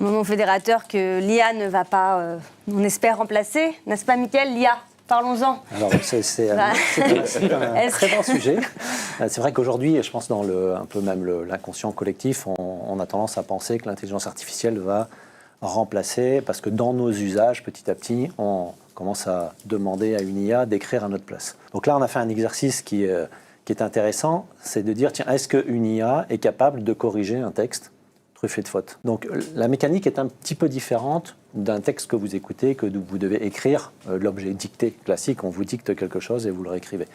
un moment fédérateur que l'IA ne va pas, on espère, remplacer. N'est-ce pas, Mickaël, l'IA? Parlons-en. Alors, c'est un très bon sujet. C'est vrai qu'aujourd'hui, je pense dans un peu même l'inconscient collectif, on a tendance à penser que l'intelligence artificielle va remplacer, parce que dans nos usages, petit à petit, on commence à demander à une IA d'écrire à notre place. Donc là, on a fait un exercice qui est intéressant, c'est de dire, tiens, est-ce qu'une IA est capable de corriger un texte truffé de fautes? Donc la mécanique est un petit peu différente d'un texte que vous écoutez, que vous devez écrire, l'objet dicté classique, on vous dicte quelque chose et vous le réécrivez.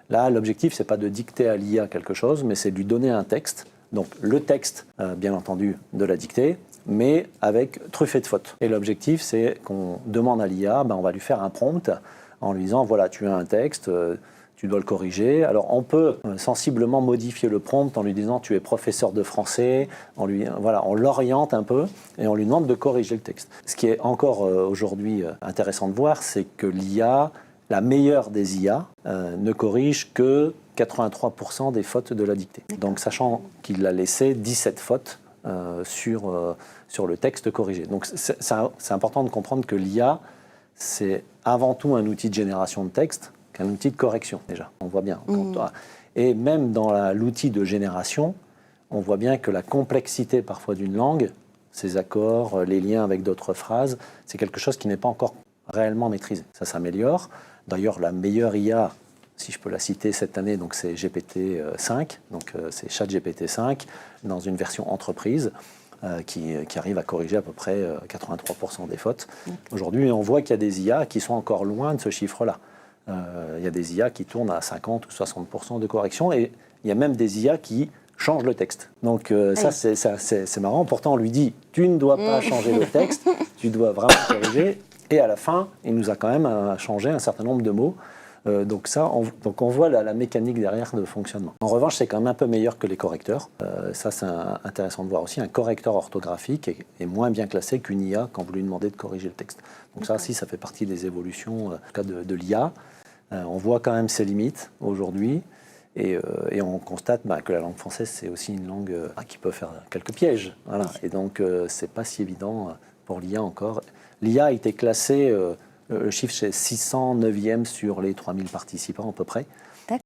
Là, l'objectif, c'est pas de dicter à l'IA quelque chose, mais c'est de lui donner un texte, donc le texte, bien entendu, de la dictée, mais avec truffé de fautes. Et l'objectif, c'est qu'on demande à l'IA, on va lui faire un prompt en lui disant, voilà, tu as un texte, tu dois le corriger. Alors, on peut sensiblement modifier le prompt en lui disant, tu es professeur de français, on l'oriente un peu et on lui demande de corriger le texte. Ce qui est encore aujourd'hui intéressant de voir, c'est que l'IA, la meilleure des IA, ne corrige que 83% des fautes de la dictée. Donc, sachant qu'il a laissé 17 fautes sur le texte corrigé. Donc c'est important de comprendre que l'IA, c'est avant tout un outil de génération de texte qu'un outil de correction, déjà. On voit bien. Et même dans l'outil de génération, on voit bien que la complexité parfois d'une langue, ses accords, les liens avec d'autres phrases, c'est quelque chose qui n'est pas encore réellement maîtrisé. Ça s'améliore. D'ailleurs, la meilleure IA, si je peux la citer cette année, donc c'est GPT-5, donc c'est ChatGPT-5, dans une version entreprise qui arrive à corriger à peu près 83% des fautes. Aujourd'hui, on voit qu'il y a des IA qui sont encore loin de ce chiffre-là. Il y a des IA qui tournent à 50 ou 60% de correction, et il y a même des IA qui changent le texte. Donc ça, c'est marrant. Pourtant, on lui dit, tu ne dois pas changer le texte, tu dois vraiment corriger. Et à la fin, il nous a quand même changé un certain nombre de mots. Donc on voit la mécanique derrière de fonctionnement. En revanche, c'est quand même un peu meilleur que les correcteurs. Ça, c'est intéressant de voir aussi. Un correcteur orthographique est moins bien classé qu'une IA quand vous lui demandez de corriger le texte. Donc ça aussi, ça fait partie des évolutions de l'IA. On voit quand même ses limites aujourd'hui. Et on constate que la langue française, c'est aussi une langue qui peut faire quelques pièges. Voilà. Et donc, c'est pas si évident pour l'IA encore. L'IA a été classée... le chiffre, c'est 609e sur les 3000 participants à peu près.